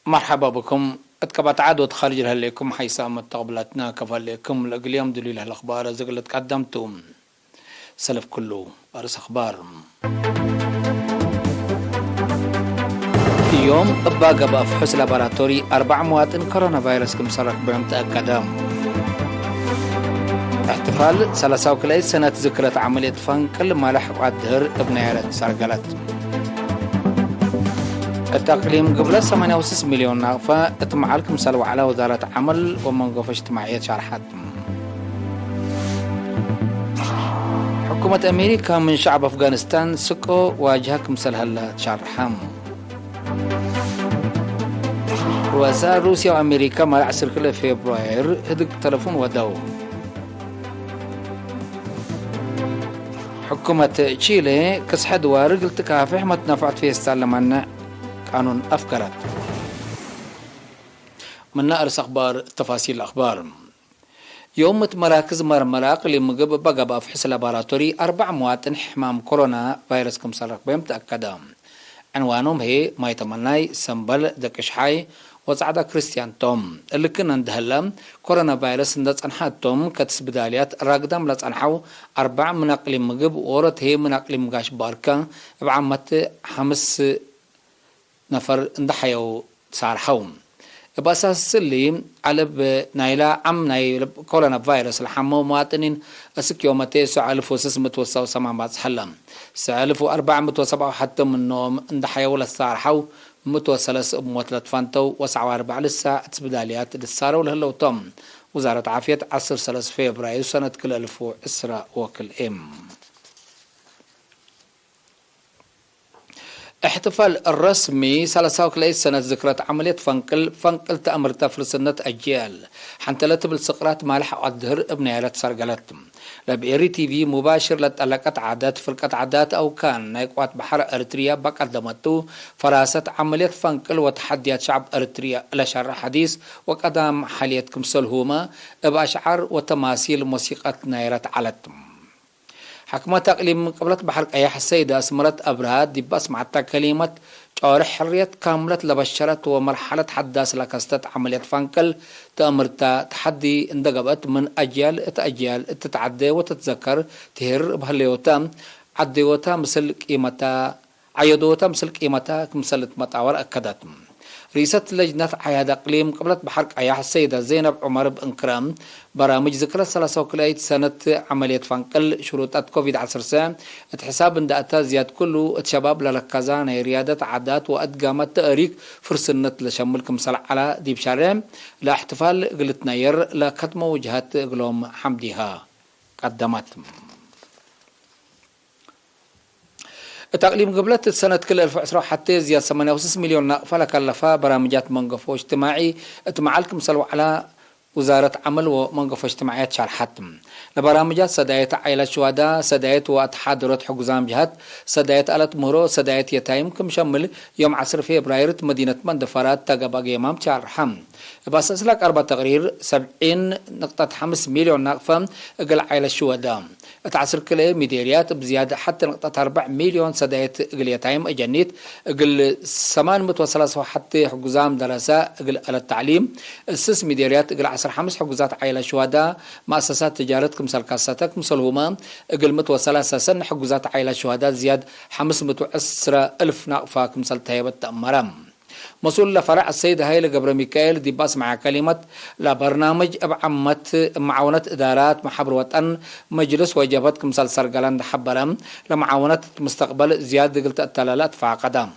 مرحبا بكم. اتكبت عدد خارج هليكم حيسام تقبلتنا كفليكم اليوم دليل الاخبار زغلت قدمتم سلف كله ارس اخبار يوم اباقى بافحص لابراتوري 4 مواطن كورونا فيروس كم صرح بهم تأكد. احتفال 33 سنة ذكرى عملية فنكل مالح وعدهر ابن عيلة سرقلت. التقليم قبل 86 مليون نغفة اتمعالكم سلوى على وزارة عمل ومنقف اجتماعية شرحات. حكومة أمريكا من شعب أفغانستان سكو واجهكم سلهلا شرحام. رؤساء روسيا وأمريكا مع عسر كل فبراير هدق تلفون ودو. حكومة تشيلي كسحد وارق التكافح ما تنفعت فيه استعلمنا قانون أفكارات. من نقرس أخبار تفاصيل الأخبار. يوم مراكز مرمراق اللي مجب بقى بأفحص لابراتوري 4 مواطن حمام كورونا فيروس كم سرق بهم تأكد. عنوانهم هي ما يتمناي سنبل دكشحاي وصعدا كريستيان توم اللي كنا ندهلم كورونا فيروس ندصنحات توم كتس بداليات راقدام لصنحو 4 من أقليم مجب ورت هي من أقليم مقاش باركا بعمت 5 نفر اندحيو صار حوم بأساس اللي على نايلا عم نايل كورونا فيروس الحمو مواطنين أسك يوم 9607 بعد حلم 1407 حتى من نوم اندحيو للصار حو متوسلس بموتلت فانتو وسعوا 4 للساعة تبداليات للصار ولهلو توم وزارة عافية 10 فبراير سنة كل 1000 إسراء وكل احتفال الرسمي 33 سنة ذكرى عملية فنقل تأمرت فلسنة أجيال حنتلت بالسقرات مالح الظهر ابن عيلة سرقلت لبئري تي في مباشر لتألقت عادات فرقة عادات أو كان نايقوات بحر أريتريا بقدمتو فراسة عملية فنقل وتحديات شعب أريتريا لشر حديث وقدام حالية كمسل هما بأشعار وتماثيل موسيقى نايرة علتم. حكمة تقليم قبلت بحر أيح السيدة أسمرت أبراد دي بس مع كلمة شعور حرية كاملة لبشرت ومرحلة حداث لكستت عملية فنكل تأمرتا تحدي اندقبت من أجيال تتعدي وتتذكر تهر بهاليوتا عديوتا مثل قيمتا عيدوتا مثل قيمتا كمثلت مطاور أكدت. رئيسة لجنة عيادة أقليم قبلت بحرق أياح السيدة زينب عمر بإنكرام برامج ذكرى 33 سنة عملية فنقل شروطات كوفيد 19 اتحساب اندأتا زياد كله اتشباب للكازان ريادة عادات وأدقامت تأريك فرسنة لشملكم صلع على ديب شارم لاحتفال قلت نير لكتم وجهات قلوم حمدها قدمت. التقليم قبلت سنة كل 2010 حتى زيادة 86 مليون نقفة كلفها برامجات منقف اجتماعي اتمعالكم سلوا على وزارة عمل ومنقف اجتماعيات شرحتم لبرامجات سدايت عائلة شهداء سدايت واتحاد رد حقوزام جهات سدايت آلة مهرو سدايت يتايم كم شمل يوم 10 فبراير مدينة مندفرات تقبق يمام شرحم بأساس لك 4 تقرير 70.5 مليون نقفة اقل عائلة شهداء اتعصر كله ميديريات بزيادة حتى نقطة 4 مليون سدايت اقل يتايم اجنيت اقل 8 حتى حقوزام دراسة اقل على التعليم 6 ميديريات اقل 15 حقوزات عائلة شهداء مؤسسات تجارة كمثل كاساتك مثل هما اقل متوصلة اساسا حقوزات عائلة شهداء زياد 510,000 نقفة كمثل تهيبة تأمرام. مسؤول لفرع السيد هايل قبر ميكائيل دي باس مع كلمة لبرنامج بعمت معاونة إدارات محبر وطن مجلس وجبت كمثال سرقلان حبرم لمعاونة مستقبل زيادة قلت التلالات فاقدام.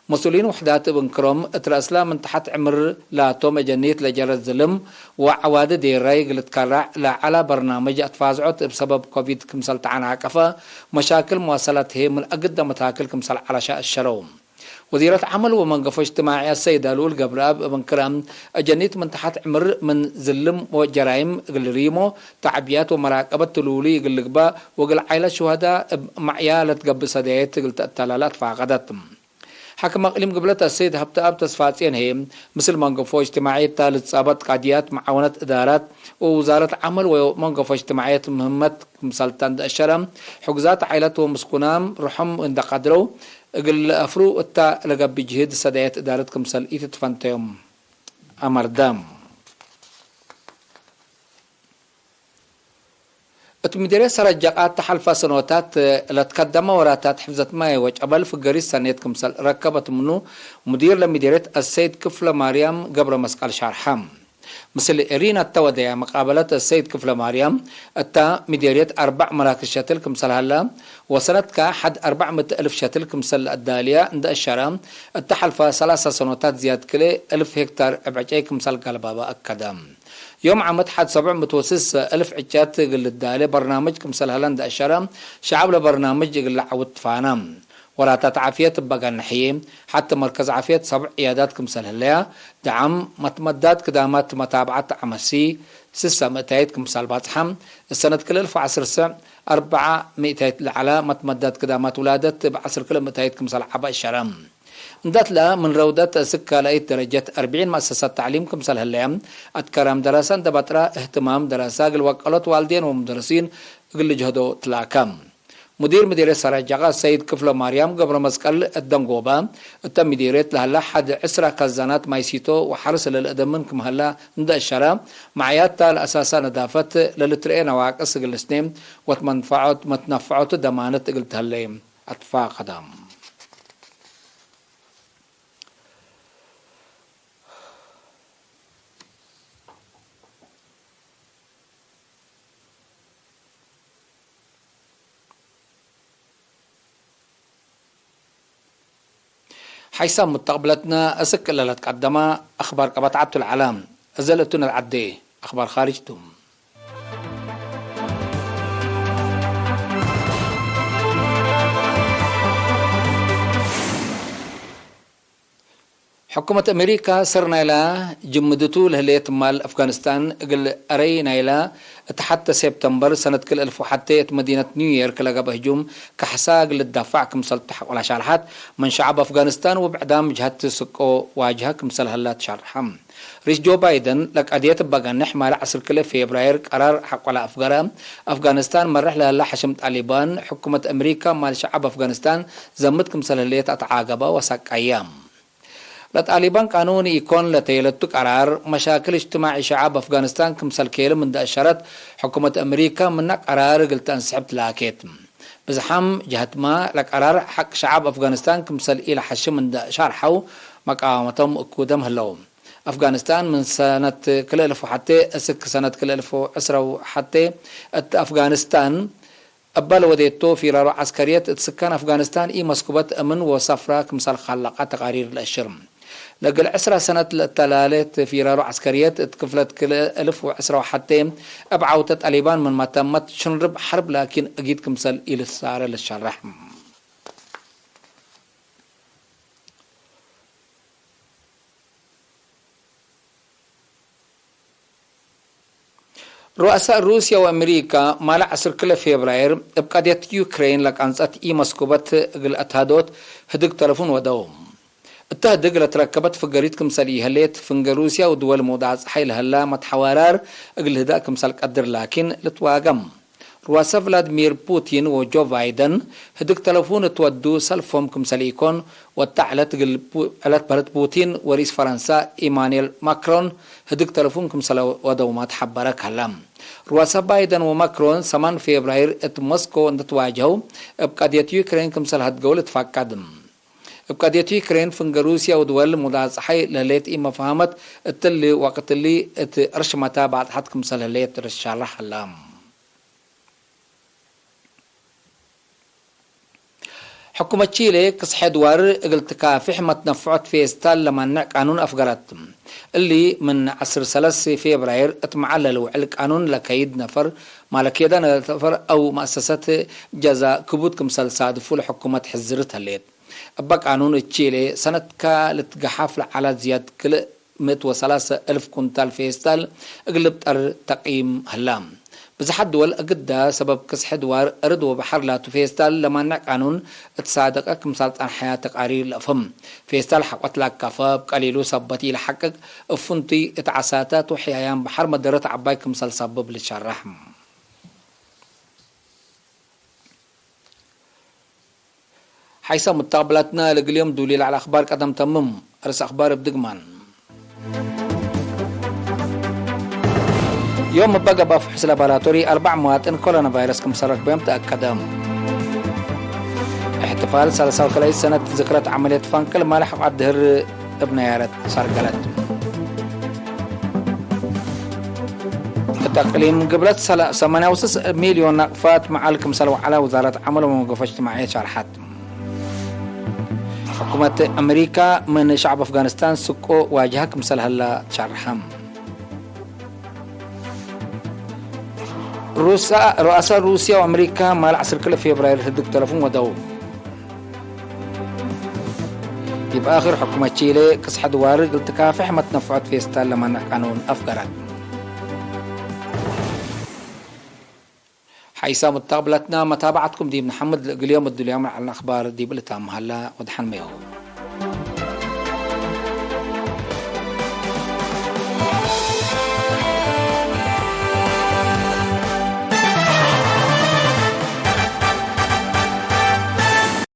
مسؤولين وحدات بنكرم اترأسلا من تحت عمر لا توم جنيت لجرى الظلم وعوادة دي الرأي قلت كرع لا على برنامج اتفازعت بسبب كوفيد كمثال تعانا كفا مشاكل مواصلات هي من أقدم متاكل كمثال على شاء الشروم. وزيرة عمل ومنقف اجتماعي السيدة لول قبراب ابن كرام جنيت من تحت عمر من ظلم وجرائم قل ريمو تعبيات ومراقبة تلولي قل لقبا وقل عائلة شهداء معيالة قبل صديت قل تلالات فاقدتم. حكم اقليم قبلت السيد هبتا تصفاتين هي مثل منقف اجتماعي ثالث صابت قاديات معاونة ادارات ووزارة عمل ومنقف اجتماعية مهمة مسلطان الشرم حجزات عائلته مسكونام رحم عند قدرو قل أفرو التا لقب بجهد سدايات إدارة كمسل إتتفنتيوم أمر دام اتمديري سرجقات تحلفا سنواتات لتقدم وراتات حفظت ماي وجبل في قريس سنيت كمسل ركبت منو مدير لمديريت السيد كفلة مريم قبر مسقال شارحام مثل إرينا التودية مقابلة السيد كفلة مريم التا مديريت 4 مراكز شاتل كمسل هلا وسنت كحد 400 ألف شاتل كمسل الدالية عند الشرام التحلفا 3 سنواتات زياد كلي 1000 هكتار ابعجاي كمسل قلبابا أكدام يوم عمد حد 700 ألف عجات قل الدالي برنامج كمسل هلند الشرم شعب لبرنامج قل عود فانام وراتات عافية بقى النحيم حتى مركز عافية 7 عيادات كمسل هليا دعم متمدات كدامات متابعة عمسي 600 كمسل باطحم السنة كل 1010 400 على متمدات كدامات ولادت بعصر كل 200 كمسل عباء الشرم ندات لا من رودات سكة لقيت درجة 40 مؤسسات تعليم كمسل هاليام أتكرم دراسة دبترا اهتمام دراسة قل وقالت والدين ومدرسين قل جهدو تلاكم مدير سراجعة السيد كفلة مريم قبل مسكال الدنقوبة التم مديريت لهلا حد 10 خزانات مايسيتو وحرس للأدمن كم هلا ندى الشرا معيات الأساسة نظافة للترين واقص قل سنين وتنفعت دمانت قلت هاليم أطفاء قدام حيث مستقبلتنا أسك اللي تقدم أخبار قبط عبد العلام أزلتنا العدي أخبار خارجتم حكومة أمريكا سرنا إلى جمدتو لهلية مال أفغانستان قل أرينا إلى حتى سبتمبر سنة كل 1000 حتى مدينة نيويورك لقى بهجوم كحساق للدفاع كمسل ولا شارحات من شعب أفغانستان وبعدام جهة سكو واجهة كمسل هلات شارحم رئيس جو بايدن لك أدية بغنح مال عصر كل فبراير قرار حق على أفغانستان مرح لها حشم طالبان حكومة أمريكا مال شعب أفغانستان زمت كمسل هلية أتعاقبة وساق أيام لطالبان قانون يكون لتيلتو قرار مشاكل اجتماعي شعب أفغانستان كمسل كيل من دأشرت حكومة أمريكا من قرار قلت أنسحبت لاكيت بزحم جهة ما لقرار حق شعب أفغانستان كمسل إلى حشم من دأشارحو مقاومتهم أكودم هلوم أفغانستان من سنة كل 1000 حتى سنة كل 1010 حتى أفغانستان أبال وديتو في رارو عسكرية تسكان أفغانستان إي مسكوبة أمن وصفرة كمسال خلقة تقارير الأشرم لقل 10 سنة التلالت في رارو عسكرية تكفلت كل 1010 حتى أبعوتت طالبان من ما تمت شنرب حرب لكن أجيد كمسال إلى السارة للشرح رؤساء روسيا وأمريكا مالع عصر كل فبراير ابقادية يوكرين لك أنصت إي مسكوبة الأتهادوت هدق تلفون ودوم التهدق لتركبت في قريت كمسالي هليت فنق روسيا ودول مودعز حيل هلا متحوارار اقل هدا كمسال قدر لكن لتواقم رؤساء فلاديمير بوتين وجو بايدن هدق تلفون تودو سلفهم كمساليكون وتعلت بلد بوتين ورئيس فرنسا إيمانويل ماكرون هدق تلفون كمسال ودومات حبرك هلام رؤساء بايدن وماكرون 8 فبراير موسكو نتواجهوا بقضية يوكرين كمسال هتقول تفاقدم بقضية يوكرين فنق روسيا ودول مدازحي لليت إما فهمت التلي وقت اللي ارشمتا بعد حد كمسال لليت رشالح هلام حكومة تشيلي كصحي دوار قلت كافح ما تنفعت في استال لما قانون أفقرت اللي من 10 فبراير اتمعللوا على قانون لكيد نفر مالك يدا نفر أو مؤسسات جزاء كبوت كمسال صادفوا لحكومة حزرتها الليل أبقى قانون تشيلي سنة كالتقحاف على زيادة كل 103,000 كنتال في استال اقلب تقييم هلام بزحد دول أقدا سبب كسح دوار أردو بحر لا تفيستال لما قانون تصادق كمثال عن حياة تقارير الأفهم فيستال حقت لك كفاب قليلو سبتي لحقق أفنتي اتعساتات وحيايان بحر مدرت عباي كمثال سبب للشرح حيث متقبلاتنا لقليوم دوليل على أخبار قدم تمم أرس أخبار بدقمان يوم بقى بفحص لابراتوري 4 مواطن كورونا فيروس كمسرق بهم تأكدهم احتفال 33 سنة ذكرى عملية فانكل ما لحق عدهر ابن يارت سرقلت التقليم قبلت 86 مليون نقفات معالكم سلوا على وزارة عمل وموقف اجتماعية شرحات حكومة أمريكا من شعب أفغانستان سكو واجهكم سلهلا شرحهم رؤساء روسيا وأمريكا ما العصر كله في فبراير هدك تلفون ودو يبقى آخر حكومة تشيلي كسحد وارد قلت كافح ما تنفعت في استال لما قانون أفقرات حيث متقبلتنا متابعتكم دي محمد اليوم الدوليام على الأخبار دي بلتام هلا ودحن ميهو